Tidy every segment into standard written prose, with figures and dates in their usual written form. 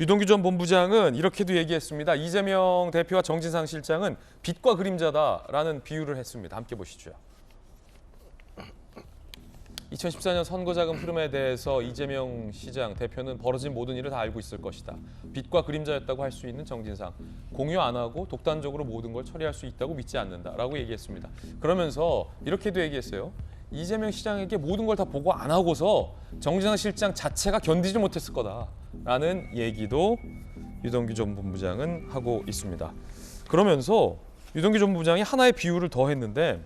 유동규 전 본부장은 이렇게도 얘기했습니다. 이재명 대표와 정진상 실장은 빛과 그림자다라는 비유를 했습니다. 함께 보시죠. 2014년 선거자금 흐름에 대해서 이재명 시장 대표는 벌어진 모든 일을 다 알고 있을 것이다. 빛과 그림자였다고 할 수 있는 정진상. 공유 안 하고 독단적으로 모든 걸 처리할 수 있다고 믿지 않는다라고 얘기했습니다. 그러면서 이렇게도 얘기했어요. 이재명 시장에게 모든 걸 다 보고 안 하고서 정진상 실장 자체가 견디지 못했을 거다라는 얘기도 유동규 전 본부장은 하고 있습니다. 그러면서 유동규 전 본부장이 하나의 비유를 더 했는데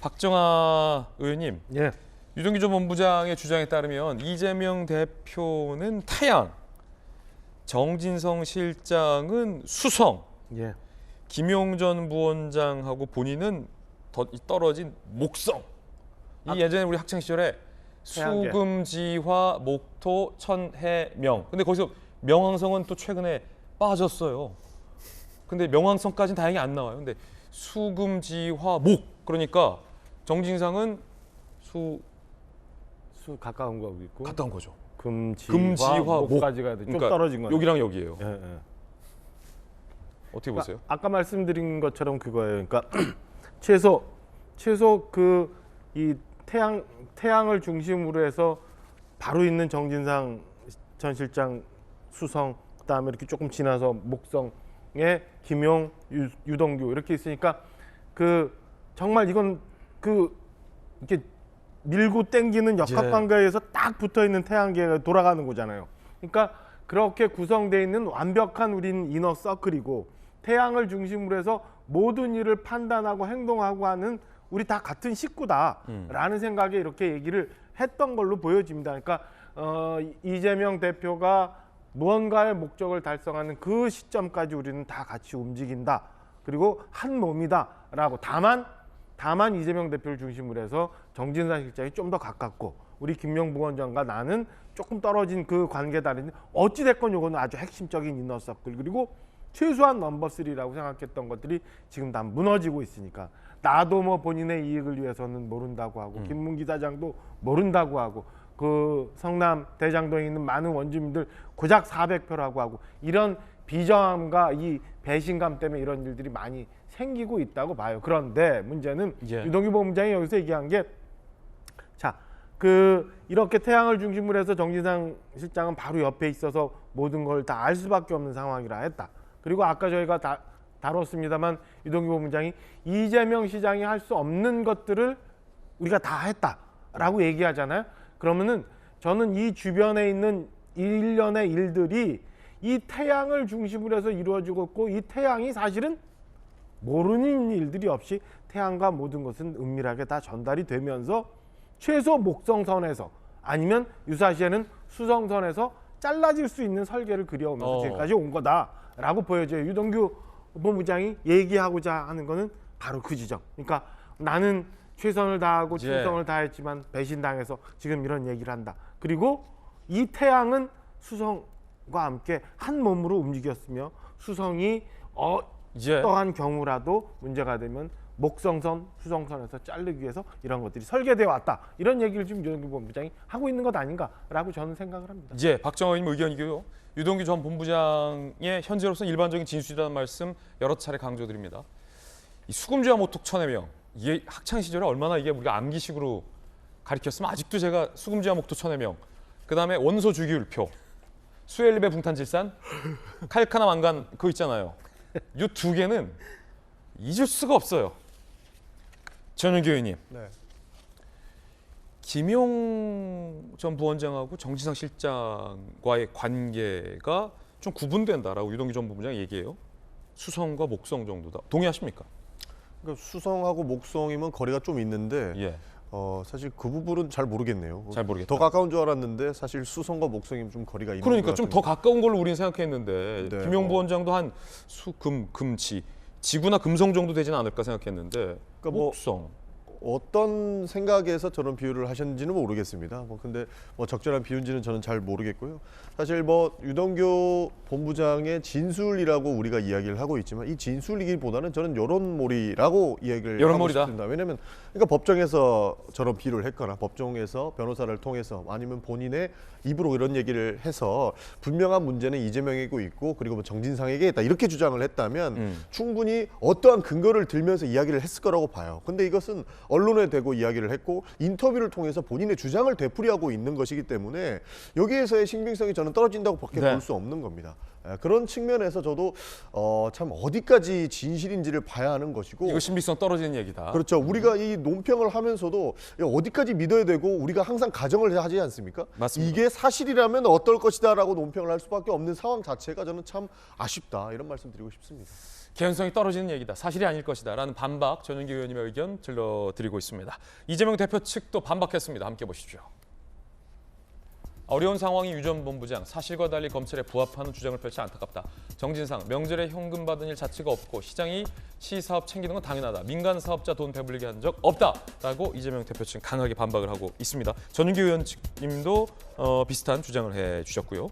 박정아 의원님, 예. 유동규 전 본부장의 주장에 따르면 이재명 대표는 태양, 정진성 실장은 수성, 예. 김용전 부원장하고 본인은 더 떨어진 목성. 이 예전에 우리 학창 시절에 태양계. 수금지화, 목토, 천해명. 근데 거기서 명왕성은 또 최근에 빠졌어요. 근데 명왕성까지는 다행히 안 나와요. 근데 수금지화, 목. 그러니까 정진상은 수 가까운 거 있고 가까운 거죠. 금지화, 목까지 가야 돼. 좀 그러니까 떨어진 거네. 여기랑 여기예요. 예, 예. 어떻게 보세요? 아까 말씀드린 것처럼 그거예요. 그러니까 최소 그 이 태양을 중심으로 해서 바로 있는 정진상 전 실장 수성, 그다음에 이렇게 조금 지나서 목성에 김용, 유동규 이렇게 있으니까 그 정말 이건 그 이렇게 밀고 땡기는 역학관계에서 딱 붙어 있는 태양계가 돌아가는 거잖아요. 그러니까 그렇게 구성되어 있는 완벽한 우린 이너 서클이고 태양을 중심으로 해서 모든 일을 판단하고 행동하고 하는 우리 다 같은 식구다라는 생각에 이렇게 얘기를 했던 걸로 보여집니다. 그러니까 이재명 대표가 무언가의 목적을 달성하는 그 시점까지 우리는 다 같이 움직인다. 그리고 한 몸이다라고. 다만 이재명 대표를 중심으로 해서 정진상 실장이 좀 더 가깝고 우리 김명 부원장과 나는 조금 떨어진 그 관계다는데 어찌 됐건 이거는 아주 핵심적인 이너서클 그리고 최소한 넘버 3라고 생각했던 것들이 지금 다 무너지고 있으니까 나도 뭐 본인의 이익을 위해서는 모른다고 하고 김문기 사장도 모른다고 하고 그 성남 대장동에 있는 많은 원주민들 고작 400표라고 하고 이런 비정함과 이 배신감 때문에 이런 일들이 많이 생기고 있다고 봐요. 그런데 문제는 유동규 본부장이 여기서 얘기한 게 자, 이렇게 태양을 중심으로 해서 정진상 실장은 바로 옆에 있어서 모든 걸 다 알 수밖에 없는 상황이라 했다. 그리고 아까 저희가 다뤘습니다만 유동규 본부장이 이재명 시장이 할 수 없는 것들을 우리가 다 했다라고 얘기하잖아요. 그러면은 저는 이 주변에 있는 일련의 일들이 이 태양을 중심으로 해서 이루어지고 있고 이 태양이 사실은 모르는 일들이 없이 태양과 모든 것은 은밀하게 다 전달이 되면서 최소 목성선에서 아니면 유사시에는 수성선에서 잘라질 수 있는 설계를 그려오면서 지금까지 온 거다라고 보여져요. 유동규 본부장이 얘기하고자 하는 거는 바로 그 지점. 그러니까 나는 최선을 다하고 충성을 다했지만 배신당해서 지금 이런 얘기를 한다. 그리고 이 태양은 수성과 함께 한 몸으로 움직였으며 수성이 어떠한 경우라도 문제가 되면 목성선, 수성선에서 자르기 위해서 이런 것들이 설계되어 왔다. 이런 얘기를 지금 유동규 본부장이 하고 있는 것 아닌가라고 저는 생각을 합니다. 박정아 의원님 의견이고요. 유동규 전 본부장의 현재로서 일반적인 진술이라는 말씀 여러 차례 강조드립니다. 이 수금지와 모톡 천해명 이게 학창 시절에 얼마나 이게 우리가 암기식으로 가르쳤으면 아직도 제가 수금지와 목토 천해명 그다음에 원소 주기율표 수엘립의 붕탄질산 칼카나 망간 그거 있잖아요. 이 두 개는 잊을 수가 없어요. 전윤기 의원님. 네. 김용 전 부원장하고 정진상 실장과의 관계가 좀 구분된다라고 유동규 전 본부장이 얘기해요. 수성과 목성 정도다. 동의하십니까? 그러니까 수성하고 목성이면 거리가 좀 있는데 사실 그 부분은 잘 모르겠네요. 잘 모르겠다. 더 가까운 줄 알았는데 사실 수성과 목성이면 좀 거리가 있는 그러니까 것 좀 더 같은데. 가까운 걸로 우리는 생각했는데 네. 김용 부원장도 한 수금 금지 지구나 금성 정도 되지는 않을까 생각했는데 그러니까 뭐 목성 어떤 생각에서 저런 비유를 하셨는지는 모르겠습니다. 근데 적절한 비유인지는 저는 잘 모르겠고요. 사실 유동규 본부장의 진술이라고 우리가 이야기를 하고 있지만 이 진술이기보다는 저는 여론몰이라고 이야기를 하고 싶습니다. 왜냐하면 그러니까 법정에서 저런 비유를 했거나 법정에서 변호사를 통해서 아니면 본인의 입으로 이런 얘기를 해서 분명한 문제는 이재명이고 있고 그리고 정진상에게 있다 이렇게 주장을 했다면 충분히 어떠한 근거를 들면서 이야기를 했을 거라고 봐요. 근데 이것은 언론에 대고 이야기를 했고 인터뷰를 통해서 본인의 주장을 되풀이하고 있는 것이기 때문에 여기에서의 신빙성이 저는 떨어진다고 밖에 볼 수 없는 겁니다. 그런 측면에서 저도 참 어디까지 진실인지를 봐야 하는 것이고 이거 신빙성 떨어지는 얘기다. 그렇죠. 우리가 이 논평을 하면서도 어디까지 믿어야 되고 우리가 항상 가정을 하지 않습니까? 맞습니다. 이게 사실이라면 어떨 것이다라고 논평을 할 수밖에 없는 상황 자체가 저는 참 아쉽다 이런 말씀 드리고 싶습니다. 개연성이 떨어지는 얘기다. 사실이 아닐 것이다. 라는 반박 전윤기 의원님의 의견 들려드리고 있습니다. 이재명 대표 측도 반박했습니다. 함께 보시죠. 어려운 상황이 유 전 본부장, 사실과 달리 검찰에 부합하는 주장을 펼쳐 안타깝다. 정진상, 명절에 현금 받은 일 자체가 없고 시장이 시사업 챙기는 건 당연하다. 민간 사업자 돈 배불리게 한 적 없다라고 이재명 대표 측 강하게 반박을 하고 있습니다. 전윤기 의원님도 비슷한 주장을 해주셨고요.